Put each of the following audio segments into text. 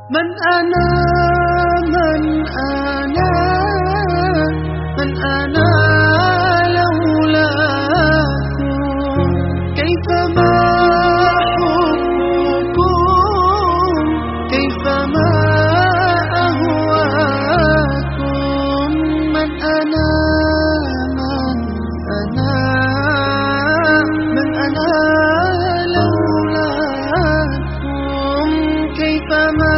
من أنا من أنا من أنا لولاكم كيفما حبكم كيفما أهواكم من أنا من أنا من أنا لولاكم كيفما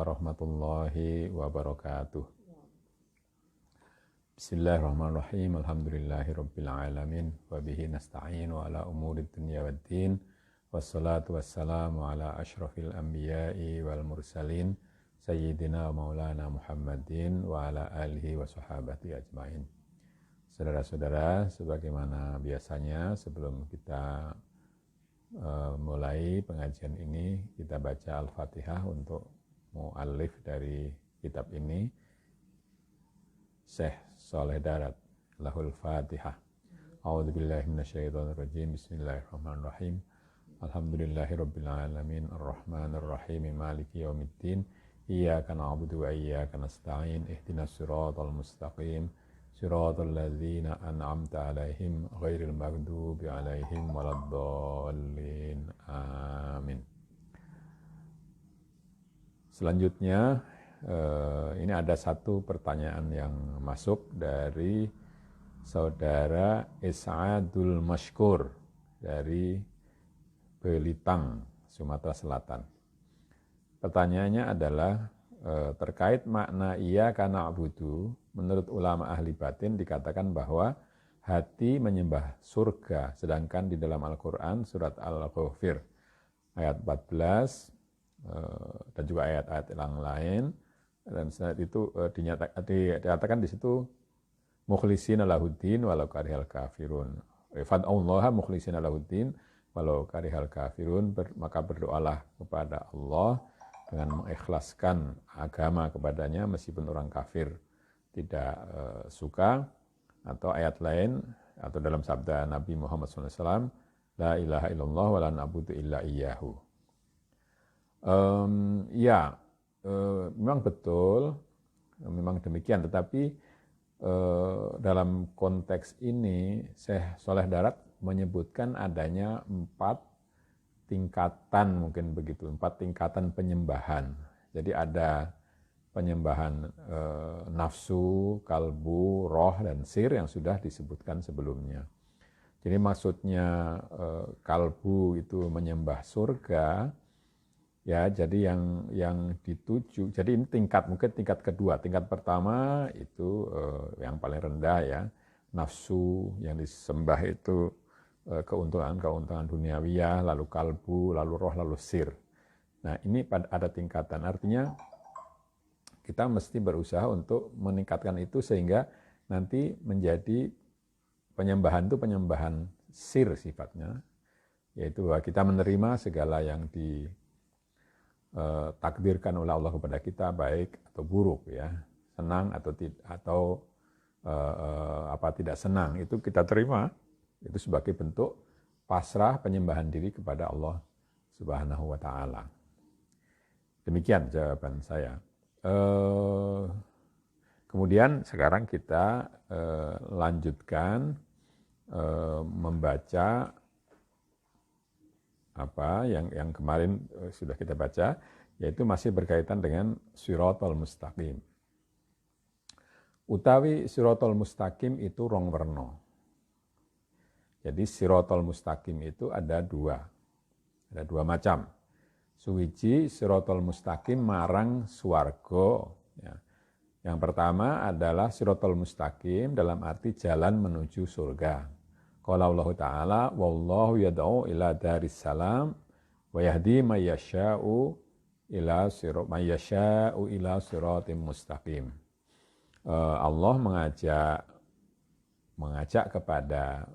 warahmatullahi wabarakatuh. Bismillahirrahmanirrahim. Alhamdulillahirabbil alamin wa bihi nasta'in wa ala umurid dunya waddin. Wassalatu wassalamu ala asyrafil anbiya'i wal mursalin sayyidina wa maulana Muhammadin wa ala alihi wa sahabati ajmain. Saudara-saudara, sebagaimana biasanya sebelum kita mulai pengajian ini, kita baca Al-Fatihah untuk mu'allif dari kitab ini, Syekh Saleh Darat. Lahul Fatihah. A'udzubillahi minasyaitonirrajim. Bismillahirrahmanirrahim. Alhamdulillahirabbil alamin, arrahmanirrahim, maliki yaumiddin. Iyyaka na'budu wa iyyaka nasta'in. Ihdinas siratal mustaqim. Siratal ladzina an'amta 'alaihim ghairil maghdubi 'alaihim waladdallin. Amin. Selanjutnya, ini ada satu pertanyaan yang masuk dari saudara Is'adul Mashkur dari Belitang, Sumatera Selatan. Pertanyaannya adalah terkait makna iyyaka na'budu. Menurut ulama ahli batin dikatakan bahwa hati menyembah surga, sedangkan di dalam Al-Quran surat Al-Ghafir ayat 14 dan juga ayat-ayat yang lain, dan saat itu dikatakan di situ mukhlishina lahuddin walau karihal kafirun. Fad'ullaha mukhlishina lahuddin walau karihal kafirun, maka berdoalah kepada Allah dengan mengikhlaskan agama kepadanya meskipun orang kafir tidak suka. Atau ayat lain, atau dalam sabda Nabi Muhammad SAW, la ilaha illallah wa la na'budu illa iyyahu. Memang betul, memang demikian, tetapi dalam konteks ini Syekh Saleh Darat menyebutkan adanya 4 tingkatan, mungkin begitu, 4 tingkatan penyembahan. Jadi ada penyembahan nafsu, kalbu, roh, dan sir yang sudah disebutkan sebelumnya. Jadi maksudnya kalbu itu menyembah surga, ya, jadi yang dituju. Jadi ini mungkin tingkat kedua. Tingkat pertama itu yang paling rendah, ya, nafsu yang disembah itu keuntungan duniawiyah, lalu kalbu, lalu roh, lalu sir. Nah, ini ada tingkatan. Artinya kita mesti berusaha untuk meningkatkan itu sehingga nanti menjadi penyembahan itu penyembahan sir sifatnya, yaitu bahwa kita menerima segala yang ditakdirkan oleh Allah kepada kita, baik atau buruk, ya, senang atau tidak senang, itu kita terima. Itu sebagai bentuk pasrah penyembahan diri kepada Allah Subhanahu wa ta'ala. Demikian jawaban saya. Kemudian sekarang kita lanjutkan membaca apa yang kemarin sudah kita baca, yaitu masih berkaitan dengan Shiratal Mustaqim. Utawi Shiratal Mustaqim itu rong werna. Jadi Shiratal Mustaqim itu ada dua macam. Suwiji Shiratal Mustaqim marang swarga, ya. Yang pertama adalah Shiratal Mustaqim dalam arti jalan menuju surga. Qala Allah Ta'ala, wallahu yad'u ila daris salam wa yahdi may yasha'u ila siratim mustaqim. Allah mengajak kepada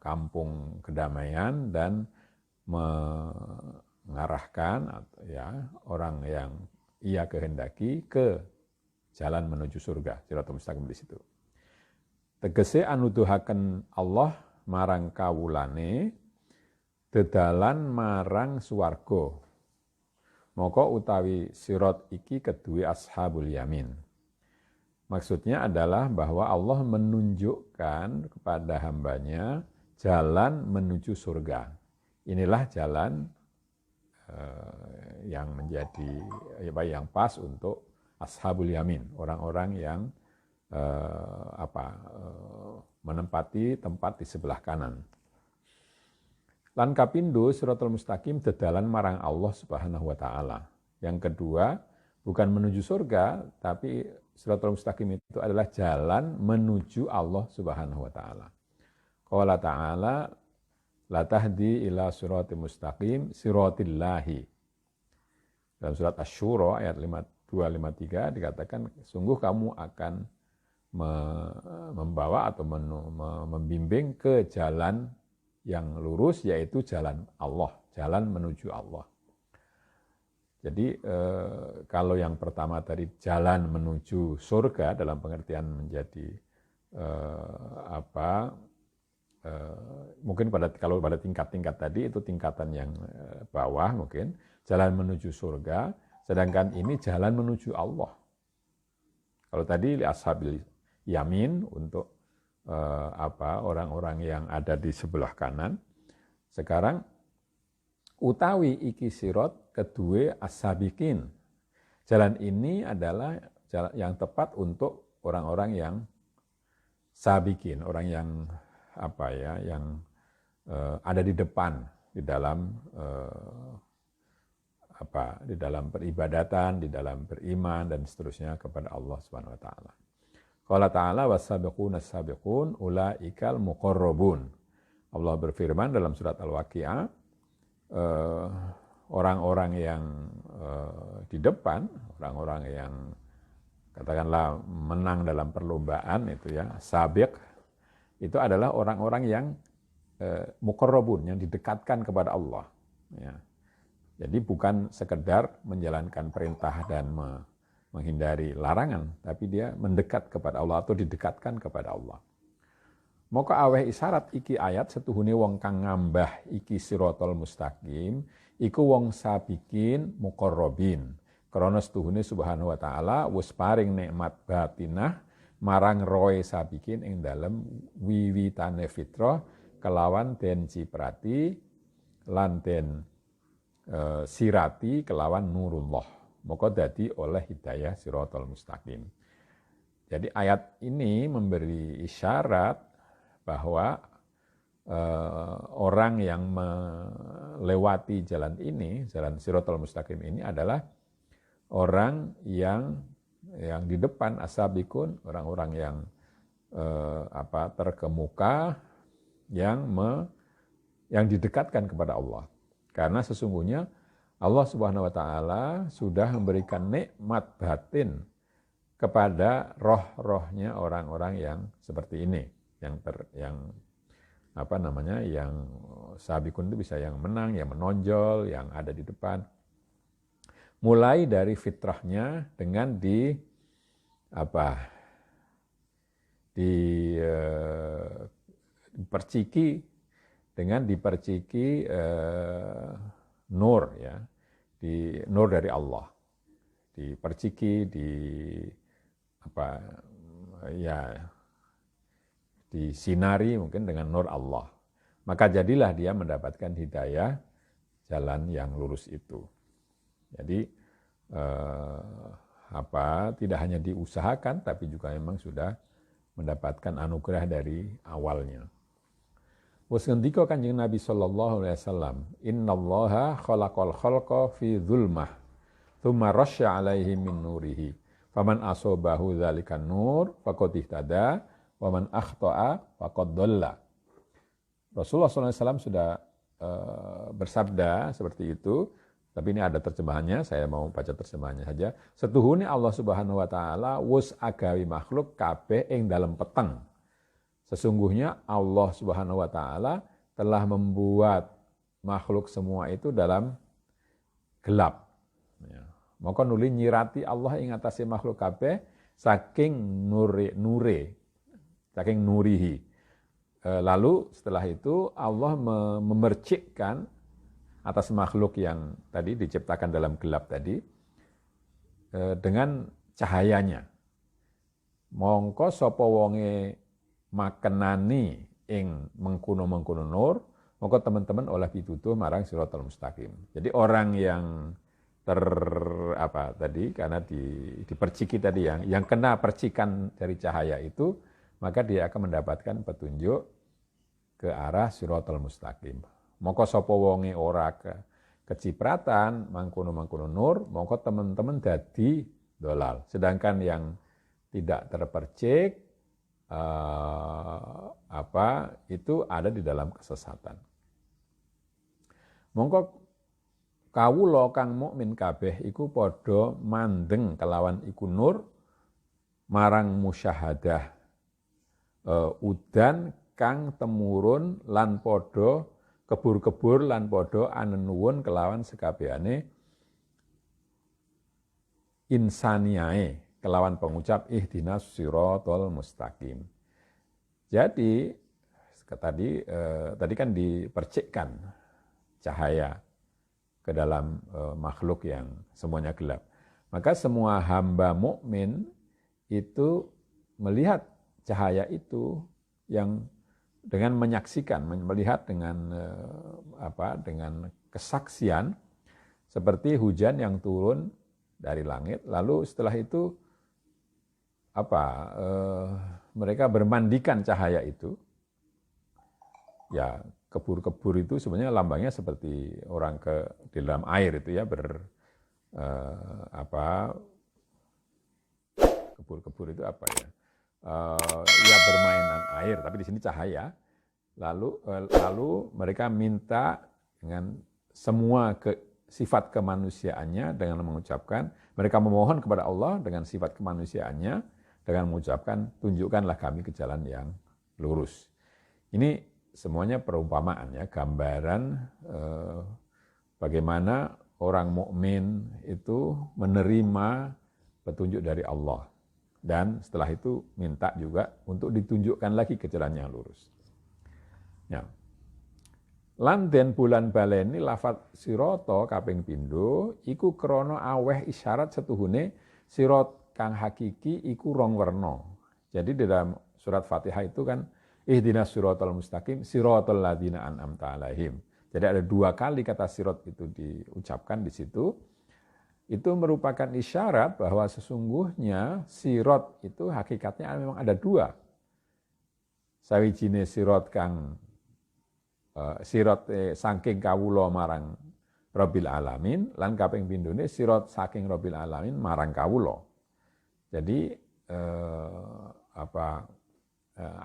kampung kedamaian dan mengarahkan, ya, orang yang ia kehendaki ke jalan menuju surga, Shiratal Mustaqim di situ. Tegese anuduhaken Allah marang kawulane dedalan marang swarga. Maka utawi sirat iki kedue ashabul yamin. Maksudnya adalah bahwa Allah menunjukkan kepada hambanya jalan menuju surga. Inilah jalan yang menjadi yang pas untuk ashabul yamin, orang-orang yang menempati tempat di sebelah kanan. Lan kapindo siratal mustaqim dedalan marang Allah Subhanahu wa taala. Yang kedua, bukan menuju surga, tapi siratal mustaqim itu adalah jalan menuju Allah Subhanahu wa taala. Qala ta'ala la tahdi ila siratal mustaqim siratillahi. Dalam surat Asy-Syura ayat 253 dikatakan sungguh kamu akan membawa atau membimbing ke jalan yang lurus, yaitu jalan Allah, jalan menuju Allah. Jadi kalau yang pertama tadi jalan menuju surga dalam pengertian menjadi mungkin kalau pada tingkat-tingkat tadi itu tingkatan yang bawah mungkin jalan menuju surga, sedangkan ini jalan menuju Allah. Kalau tadi li ashabil yamin untuk orang-orang yang ada di sebelah kanan. Sekarang utawi iki sirat kedua as-sabiqin. Jalan ini adalah jalan yang tepat untuk orang-orang yang sabiqin, orang yang yang ada di depan di dalam di dalam peribadatan, di dalam beriman dan seterusnya kepada Allah Subhanahu wa taala. Qala ta'ala was-sabiquna as-sabiqun ulaikal muqarrabun. Allah berfirman dalam surat Al-Waqiah, orang-orang yang di depan, orang-orang yang katakanlah menang dalam perlombaan itu ya, sabiq, itu adalah orang-orang yang muqarrabun, yang didekatkan kepada Allah. Ya. Jadi bukan sekedar menjalankan perintah dan menghindari larangan, tapi dia mendekat kepada Allah atau didekatkan kepada Allah. Maka aweh isyarat iki ayat setuhune wong kang ngambah iki siratal mustaqim, iku wong sabiqin muqarrabin. Krana setuhune Subhanahu wa taala wis paring nikmat batinah marang roe sabiqin ing dalem wiwitane fitrah kelawan den ciprati lan den sirati kelawan nurullah. Maka dadi oleh hidayah siratal mustaqim. Jadi ayat ini memberi isyarat bahwa orang yang melewati jalan ini, jalan siratal mustaqim ini adalah orang yang di depan as-sabiqun, orang-orang yang terkemuka, yang didekatkan kepada Allah. Karena sesungguhnya Allah Subhanahu wa taala sudah memberikan nikmat batin kepada roh-rohnya orang-orang yang seperti ini, yang sabiqun itu bisa yang menang, yang menonjol, yang ada di depan. Mulai dari fitrahnya dengan diperciki nur ya, nur dari Allah, diperciki disinari mungkin dengan nur Allah, maka jadilah dia mendapatkan hidayah jalan yang lurus itu. Jadi tidak hanya diusahakan tapi juga memang sudah mendapatkan anugerah dari awalnya. Wes ngendika Kanjeng Nabi sallallahu alaihi wasallam, innallaha khalaqal khalqa fi dzulmah tsumma rasya alaihi min nurihi faman asabahu dzalikan nur faqad ihtada wa man akhta'a faqad dhalla. Rasulullah sallallahu alaihi wasallam sudah bersabda seperti itu, tapi ini ada terjemahannya, saya mau baca terjemahannya saja. Setuhune Allah Subhanahu wa taala wus agawi makhluk kabeh ing dalem peteng. Sesungguhnya Allah Subhanahu wa taala telah membuat makhluk semua itu dalam gelap. Ya. Maka nuli nyirati Allah ing atase makhluk kabeh saking nure. saking nurihi. Lalu setelah itu Allah memercikkan atas makhluk yang tadi diciptakan dalam gelap tadi dengan cahayanya. Mongko sapa wonge makenani ing mengkuno-mengkuno nur, mongko teman-teman oleh pitutuh marang siratal mustaqim. Jadi orang yang karena diperciki tadi yang kena percikan dari cahaya itu, maka dia akan mendapatkan petunjuk ke arah siratal mustaqim. Mongko sapa wonge ora kecipratan mangkono-mangkono nur, mongko teman-teman dadi dolal. Sedangkan yang tidak terpercik itu ada di dalam kesesatan. Mongko kawula kang mukmin kabeh iku padha mandeng kelawan iku nur marang musyahadah udan kang temurun lan padha kebur-kebur lan padha anenuwun kelawan sekabehane insaniae kelawan pengucap ihdinas siratal mustaqim. Jadi tadi kan dipercikkan cahaya ke dalam makhluk yang semuanya gelap. Maka semua hamba mukmin itu melihat cahaya itu yang dengan menyaksikan, melihat dengan dengan kesaksian seperti hujan yang turun dari langit. Lalu setelah itu mereka bermandikan cahaya itu. Ya, kebur-kebur itu sebenarnya lambangnya seperti orang di dalam air itu ya kebur-kebur itu apa ya? Ya bermainan air, tapi di sini cahaya. Lalu mereka minta dengan semua sifat kemanusiaannya dengan mengucapkan, mereka memohon kepada Allah dengan sifat kemanusiaannya dengan mengucapkan, tunjukkanlah kami ke jalan yang lurus. Ini semuanya perumpamaan ya, gambaran bagaimana orang mukmin itu menerima petunjuk dari Allah. Dan setelah itu minta juga untuk ditunjukkan lagi ke jalan yang lurus. Ya. Lan den bulan baleni lafat sirata kaping pindho iku krana aweh isyarat setuhune sirat kang hakiki iku rong werna. Jadi di dalam surat Fatihah itu kan ihdinas siratal mustaqim siratal ladzina an'amta alaihim. Jadi ada 2 kali kata sirat itu diucapkan di situ. Itu merupakan isyarat bahwa sesungguhnya sirat itu hakikatnya memang ada 2. Sawijine sirat kang sirat saking kawula marang Rabbil Alamin, lan kaping pindhone sirat saking Rabbil Alamin marang kawula. Jadi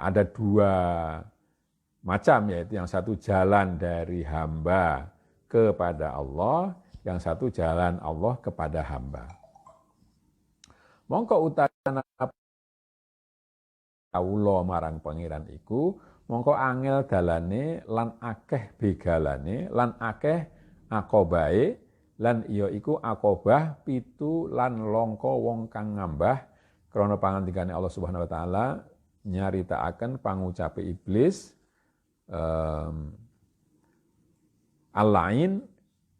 ada 2 macam, yaitu yang satu jalan dari hamba kepada Allah, yang satu jalan Allah kepada hamba. Mongko utana kawula marang pangeran iku, mongko angel dalane lan akeh begalane lan akeh akobahe lan iya iku akobah pitu lan longko wong kang ngambah krana pangandikane Allah Subhanahu wa taala nyaritakaken pangucape iblis al-lain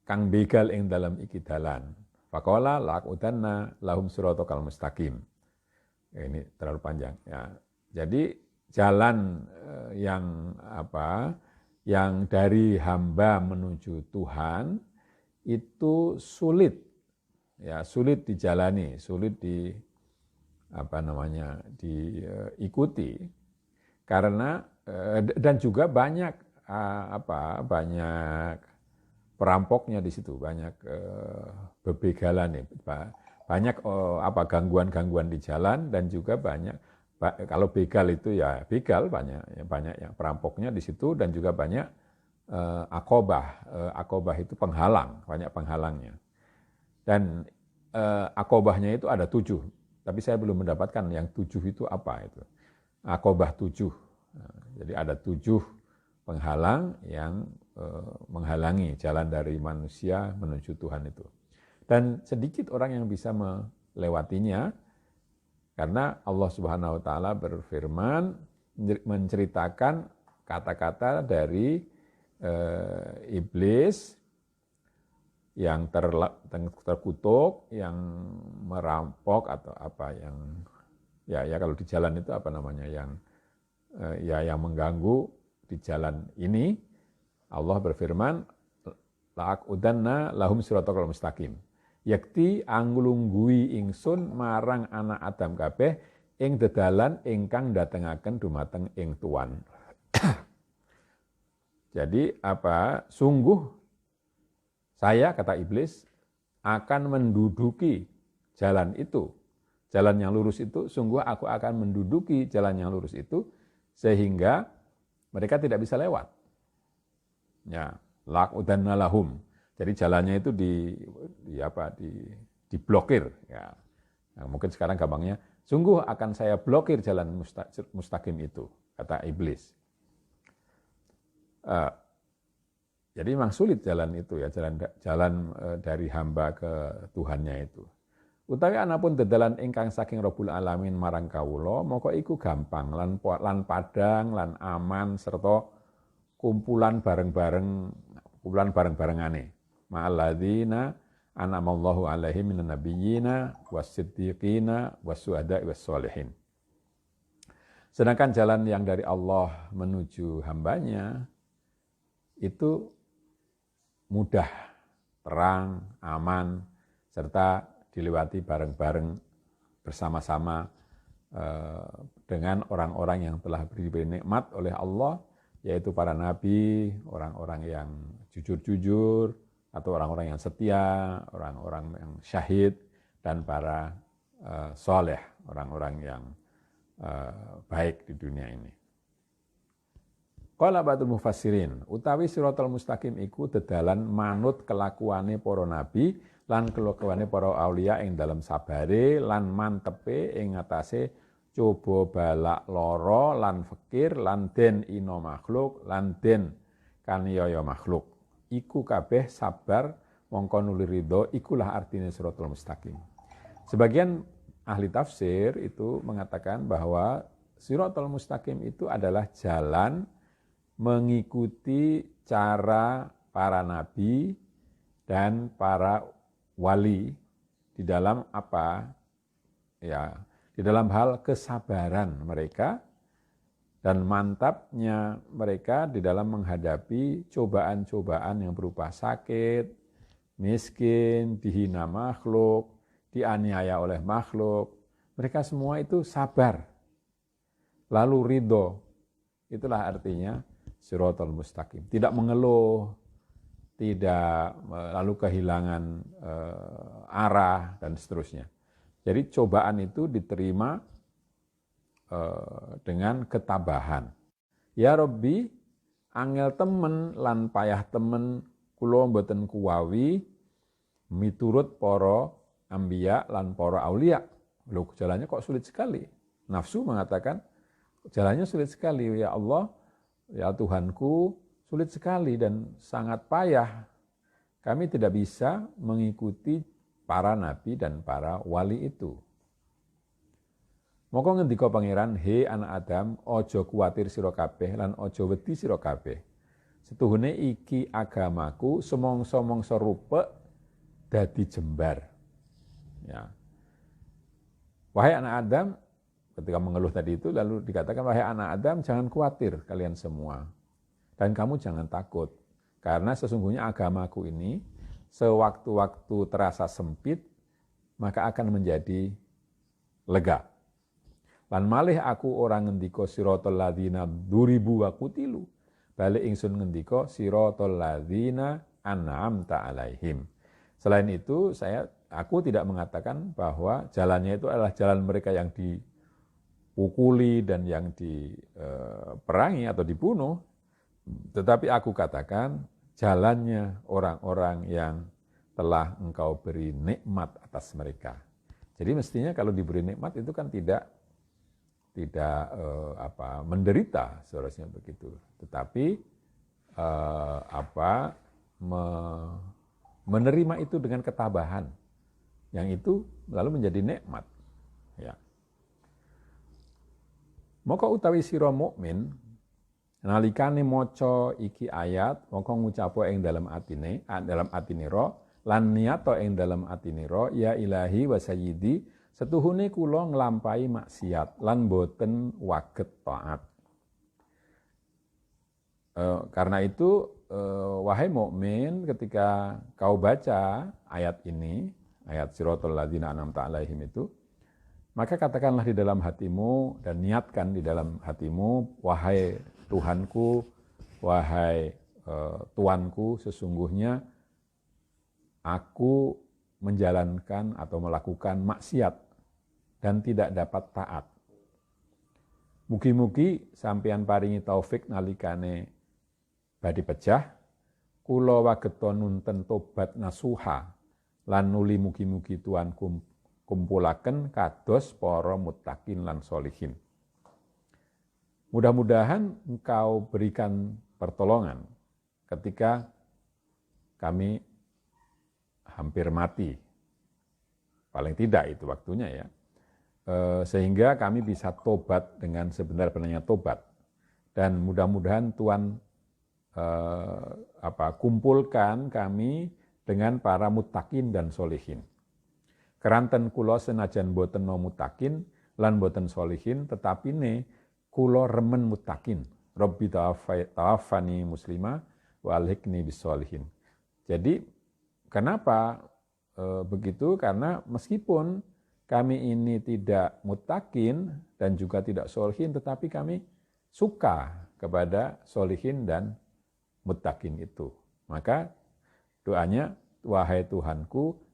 kang begal ing dalam iki dalan. Faqala laqudanna lahum siratal mustaqim. Ini terlalu panjang ya. Jadi jalan yang dari hamba menuju Tuhan itu sulit dijalani, sulit diikuti karena dan juga banyak perampoknya di situ, banyak bebegalan, banyak gangguan-gangguan di jalan dan juga banyak. Kalau begal itu ya begal banyak yang perampoknya di situ dan juga banyak akobah itu penghalang, banyak penghalangnya. Dan akobahnya itu ada 7, tapi saya belum mendapatkan yang 7 itu apa itu. Akobah 7. Jadi ada 7 penghalang yang menghalangi jalan dari manusia menuju Tuhan itu. Dan sedikit orang yang bisa melewatinya. Karena Allah Subhanahu wa taala berfirman, menceritakan kata-kata dari iblis yang terkutuk, yang merampok atau apa yang ya kalau di jalan itu apa namanya yang mengganggu di jalan ini. Allah berfirman, la'aqudanna lahum siratal mustaqim. Yakti anglunggui ingsun marang anak Adam kabeh ing dedalan ingkang datengaken dumateng ing tuan. Jadi apa? Sungguh saya, kata iblis, akan menduduki jalan itu. Jalan yang lurus itu, sungguh aku akan menduduki jalan yang lurus itu, sehingga mereka tidak bisa lewat. Ya, la'aqudanna lahum. Jadi jalannya itu diblokir. Ya. Nah, mungkin sekarang gampangnya, sungguh akan saya blokir jalan mustaqim itu, kata iblis. Jadi memang sulit jalan itu ya, jalan dari hamba ke Tuhannya itu. Utawi anapun dedalan ingkang saking Rabbul Alamin marang kawula, moko iku gampang lan padang lan aman serta kumpulan bareng-barengane. Ma'alladzina an'amallahu alaihim minan nabiyyina was-siddiqina was-syuhada'i was-sholihin. Sedangkan jalan yang dari Allah menuju hambanya itu mudah, terang, aman, serta dilewati bareng-bareng bersama-sama dengan orang-orang yang telah diberi nikmat oleh Allah, yaitu para nabi, orang-orang yang jujur-jujur, atau orang-orang yang setia, orang-orang yang syahid, dan para soleh, orang-orang yang baik di dunia ini. Qala ba'dul mufassirin, utawi siratal mustaqim iku dedalan manut kelakuane para nabi lan kelakuane para aulia ing dalam sabare lan mantepe ing ngatasé coba balak lara lan fakir lan den ina makhluk lan den kaniaya makhluk. Iku kabeh sabar mongko nuli ridho, ikulah artinya siratal mustaqim. Sebagian ahli tafsir itu mengatakan bahwa siratal mustaqim itu adalah jalan mengikuti cara para nabi dan para wali di dalam apa? Ya, di dalam hal kesabaran mereka dan mantapnya mereka di dalam menghadapi cobaan-cobaan yang berupa sakit, miskin, dihina makhluk, dianiaya oleh makhluk. Mereka semua itu sabar, lalu ridho. Itulah artinya siratal mustaqim. Tidak mengeluh, tidak lalu kehilangan arah, dan seterusnya. Jadi cobaan itu diterima dengan ketabahan. Ya Rabbi, angel temen lan payah temen kula mboten kuwawi miturut para anbiya lan para aulia. Loh, jalannya kok sulit sekali. Nafsu mengatakan jalannya sulit sekali, ya Allah, ya Tuhanku, sulit sekali dan sangat payah. Kami tidak bisa mengikuti para nabi dan para wali itu. Moko ngendika pangeran, he anak Adam, ojo kuwatir sira kabeh lan ojo wedi sira kabeh. Setuhune iki agamaku semongso-mongso rupa dadi jembar. Ya. Wahai anak Adam, ketika mengeluh tadi itu lalu dikatakan, wahai anak Adam, jangan khawatir kalian semua. Dan kamu jangan takut. Karena sesungguhnya agamaku ini sewaktu-waktu terasa sempit, maka akan menjadi lega. Lan malih aku orang ngendika siratal ladzina duribu wa qutilu. Balik ingsun ngendika siratal ladzina an'amta alaihim. Selain itu aku tidak mengatakan bahwa jalannya itu adalah jalan mereka yang dipukuli dan yang diperangi atau dibunuh. Tetapi aku katakan jalannya orang-orang yang telah engkau beri nikmat atas mereka. Jadi mestinya kalau diberi nikmat itu kan tidak menderita, seharusnya begitu. Tetapi menerima itu dengan ketabahan, yang itu lalu menjadi nikmat. Ya. Moko utawi sira mukmin nalikane maca iki ayat, moko ngucapo ing dalam atinira lan niyato ing dalam atinira ya ilahi wa sayyidi setuhune kula nglampahi maksiat lan boten waget taat. Karena itu wahai mukmin ketika kau baca ayat ini, ayat siratal ladzina an'amta 'alaihim itu, maka katakanlah di dalam hatimu dan niatkan di dalam hatimu, wahai Tuhanku, wahai Tuanku, sesungguhnya aku menjalankan atau melakukan maksiat dan tidak dapat taat. Mugi-mugi sampeyan paringi taufik nalikane badhe pejah, kula wageta nunten tobat nasuha lan nuli mugi-mugi Tuanku kumpulaken kados para muttaqin lan solihin. Mudah-mudahan engkau berikan pertolongan ketika kami hampir mati. Paling tidak itu waktunya ya. Sehingga kami bisa tobat dengan sebenar-benarnya tobat. Dan mudah-mudahan Tuhan kumpulkan kami dengan para muttaqin dan solihin. Keranten kula senajan boten no muttaqin lan boten solihin, tetapi ne kula remen muttaqin. Rabbi tawaffani muslima wa alhiqni bisolihin. Jadi kenapa begitu? Karena meskipun kami ini tidak muttaqin dan juga tidak solihin, tetapi kami suka kepada solihin dan muttaqin itu. Maka doanya, wahai Tuhanku,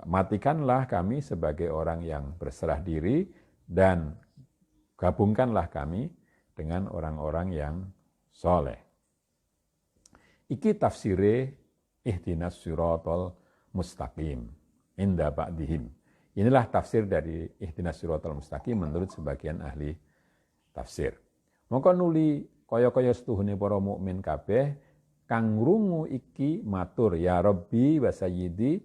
matikanlah kami sebagai orang yang berserah diri dan gabungkanlah kami dengan orang-orang yang soleh. Iki tafsire ihdinas siratal mustaqim inda ba'dihim. Inilah tafsir dari ihdinas siratal mustaqim menurut sebagian ahli tafsir. Mongko nuli kaya-kaya setuhune para mukmin kabeh kang ngrungu iki matur ya Rabbi wa sayyidi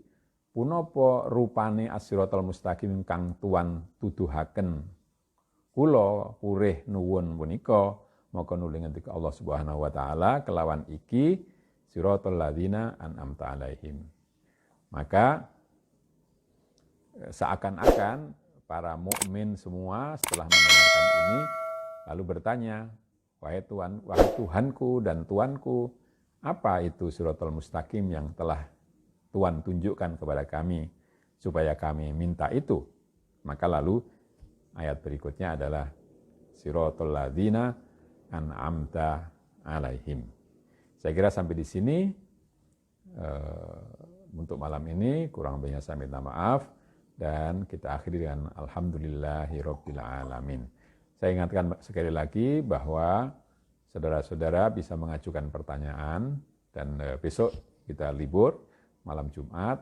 punapa rupane as-siratal mustaqim kang tuan tuduhaken kula purih nuwun punika, maka nuli ngendika Allah Subhanahu wa taala kelawan iki siratal ladzina an'amta 'alaihim. Maka seakan-akan para mukmin semua setelah mendengarkan ini lalu bertanya, wahai Tuhanku dan Tuanku, apa itu siratal mustaqim yang telah Tuhan tunjukkan kepada kami supaya kami minta itu? Maka lalu ayat berikutnya adalah siratal ladzina an'amta 'alaihim. Saya kira sampai di sini untuk malam ini, kurang lebihnya saya minta maaf dan kita akhiri dengan alhamdulillahirabbil alamin. Saya ingatkan sekali lagi bahwa saudara-saudara bisa mengajukan pertanyaan dan besok kita libur malam Jumat,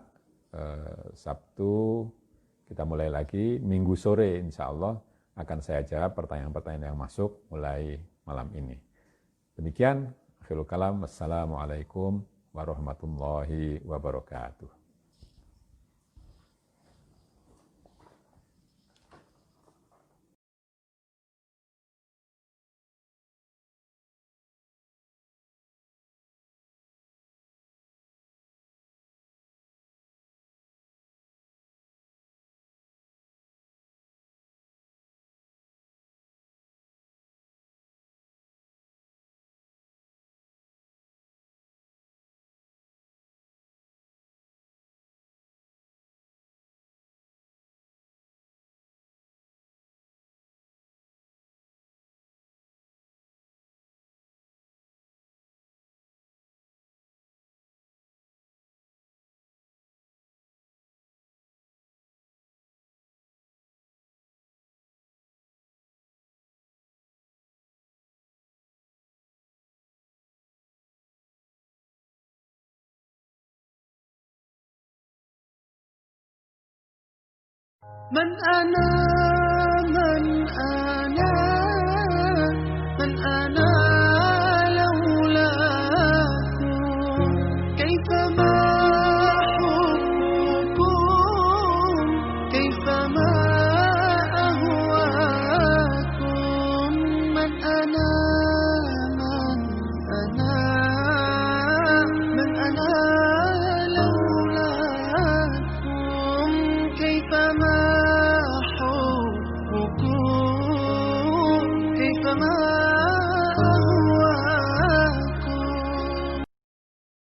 Sabtu kita mulai lagi, Minggu sore insya Allah akan saya jawab pertanyaan-pertanyaan yang masuk mulai malam ini. Demikian, akhirul kalam, wassalamualaikum warahmatullahi wabarakatuh. من أنا